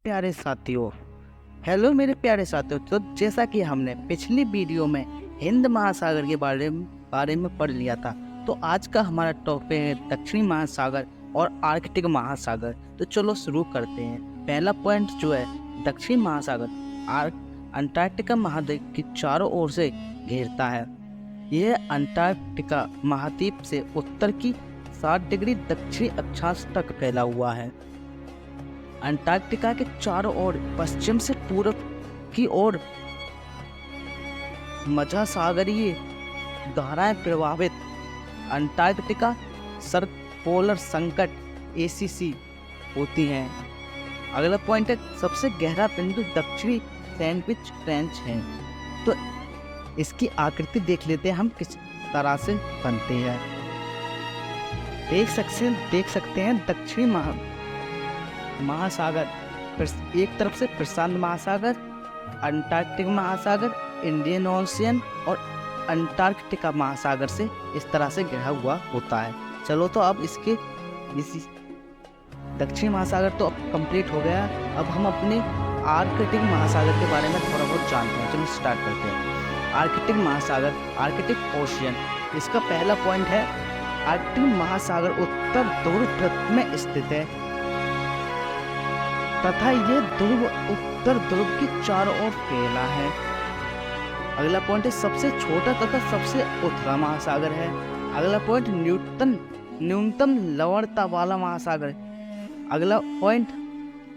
प्यारे साथियों। हेलो मेरे प्यारे साथियों। तो जैसा कि हमने पिछली वीडियो में हिंद महासागर के बारे में पढ़ लिया था, तो आज का हमारा टॉपिक है दक्षिणी महासागर और आर्कटिक महासागर। तो चलो शुरू करते हैं। पहला पॉइंट जो है दक्षिणी महासागर अंटार्कटिका महाद्वीप की चारों ओर से घेरता है। यह अंटार्कटिका महाद्वीप से उत्तर की 60 डिग्री दक्षिणी अक्षांश तक फैला हुआ है। अंटार्कटिका के चारों ओर पश्चिम से पूर्व की ओर महासागरीय धाराएं प्रभावित अंटार्कटिका सर्द पोलर संकट ACC होती हैं। अगला पॉइंट है सबसे गहरा बिंदु दक्षिणी सैंडविच ट्रेंच है। तो इसकी आकृति देख लेते हैं हम किस तरह से बनते हैं। देख सकते हैं दक्षिणी महासागर एक तरफ से प्रशांत महासागर, अंटार्कटिक महासागर, इंडियन ओशियन और अंटार्कटिका महासागर से इस तरह से घिरा हुआ होता है। चलो तो अब इसी दक्षिणी महासागर तो अब कंप्लीट हो गया। अब हम अपने आर्कटिक महासागर के बारे में थोड़ा बहुत जानते हैं। चलो स्टार्ट करते हैं। आर्कटिक महासागर, आर्कटिक ओशियन, इसका पहला पॉइंट है आर्कटिक महासागर उत्तर ध्रुव वृत्त में स्थित है तथा ये ध्रुव उत्तर ध्रुव की चारों ओर फैला है। अगला पॉइंट है सबसे छोटा तथा सबसे उथला महासागर है। अगला पॉइंट न्यूनतम लवणता वाला महासागर। अगला पॉइंट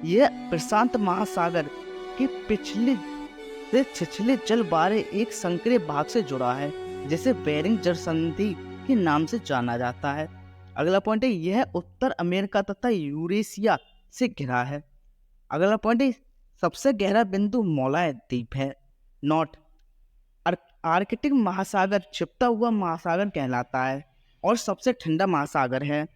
यह प्रशांत महासागर के पिछले से छिछले जल बारे एक संकरे भाग से जुड़ा है जिसे बेरिंग जल संधि के नाम से जाना जाता है। अगला पॉइंट है यह उत्तर अमेरिका तथा यूरेशिया से घिरा है। अगला पॉइंट है सबसे गहरा बिंदु मोलाय द्वीप है। नोट, आर्कटिक महासागर छिपता हुआ महासागर कहलाता है और सबसे ठंडा महासागर है।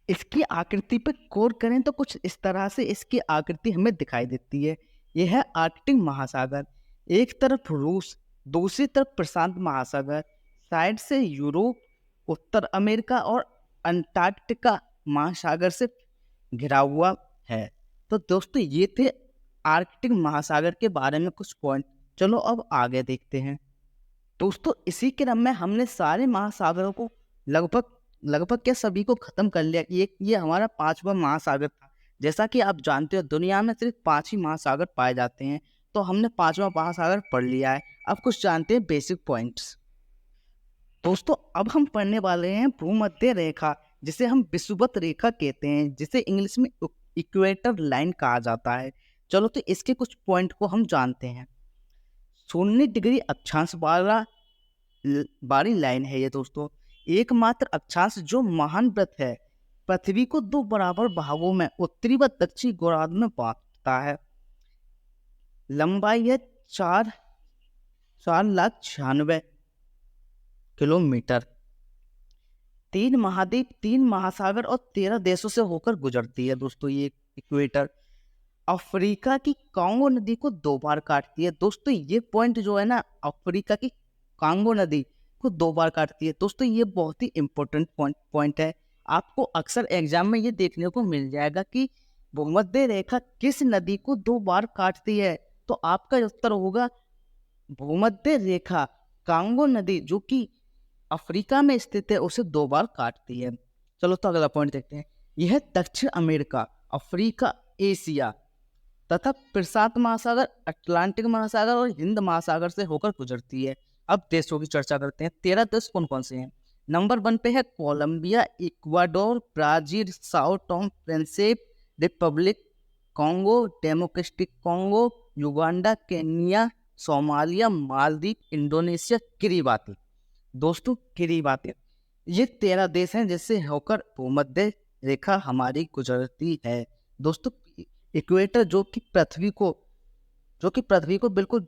इसकी आकृति पर गौर करें तो कुछ इस तरह से इसकी आकृति हमें दिखाई देती है। यह है आर्कटिक महासागर। एक तरफ रूस, दूसरी तरफ प्रशांत महासागर, साइड से यूरोप, उत्तर अमेरिका और अंटार्कटिका महासागर से घिरा हुआ है। तो दोस्तों ये थे आर्कटिक महासागर के बारे में कुछ पॉइंट। चलो अब आगे देखते हैं। दोस्तों इसी क्रम में हमने सारे महासागरों को लगभग क्या सभी को खत्म कर लिया। ये हमारा 5वां महासागर था। जैसा कि आप जानते हो दुनिया में सिर्फ 5 ही महासागर पाए जाते हैं, तो हमने 5वां महासागर पढ़ लिया है। अब कुछ जानते हैं बेसिक पॉइंट्स। दोस्तों अब हम पढ़ने वाले हैं भूमध्य रेखा, जिसे हम विषुवत रेखा कहते हैं, जिसे इंग्लिश में इक्वेटर लाइन कहा जाता है। चलो तो इसके कुछ पॉइंट को हम जानते हैं। 0 डिग्री अक्षांश वाली लाइन है ये दोस्तों, एकमात्र अक्षांश जो महान वृत्त है पृथ्वी को 2 बराबर भागों में उत्तरी व दक्षिणी गोलार्ध में बांटता है। लंबाई है 4,96,000 किलोमीटर। 3 महाद्वीप, 3 महासागर और 13 देशों से होकर गुजरती है दोस्तों ये इक्वेटर। अफ्रीका की कांगो नदी को 2 बार काटती है। दोस्तों ये पॉइंट जो है ना, अफ्रीका की कांगो नदी को 2 बार काटती है। दोस्तों ये बहुत ही इंपॉर्टेंट पॉइंट है। आपको अक्सर एग्जाम में ये देखने को मिल जाएगा कि भूमध्य रेखा किस नदी को 2 बार काटती है। तो आपका उत्तर होगा भूमध्य रेखा कांगो नदी, जो कि अफ्रीका में स्थित है, उसे 2 बार काटती है। चलो तो अगला पॉइंट देखते हैं। यह दक्षिण अमेरिका, अफ्रीका, एशिया तथा प्रशांत महासागर, अटलांटिक महासागर और हिंद महासागर से होकर गुजरती है। अब देशों की चर्चा करते हैं। 13 देश कौन कौन से हैं। नंबर 1 पे है Colombia, Ecuador, Brazil, Sao Tome Principe, Republic Congo, Democratic Congo, Uganda, Kenya, Somalia, Maldives, Indonesia, Kiribati. दोस्तों किरिबाती ये 13 देश हैं जिससे होकर भूमध्य रेखा हमारी गुजरती है। दोस्तों इक्वेटर जो कि पृथ्वी को बिल्कुल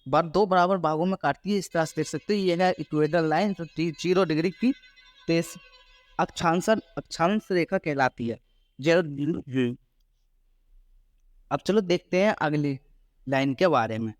2 बराबर भागों में काटती है, इस तरह से देख सकते हैं। यह है इक्वेटर लाइन जो 0 डिग्री की देश अक्षांश रेखा कहलाती है। 0। अब चलो देखते हैं अगली लाइन के बारे में।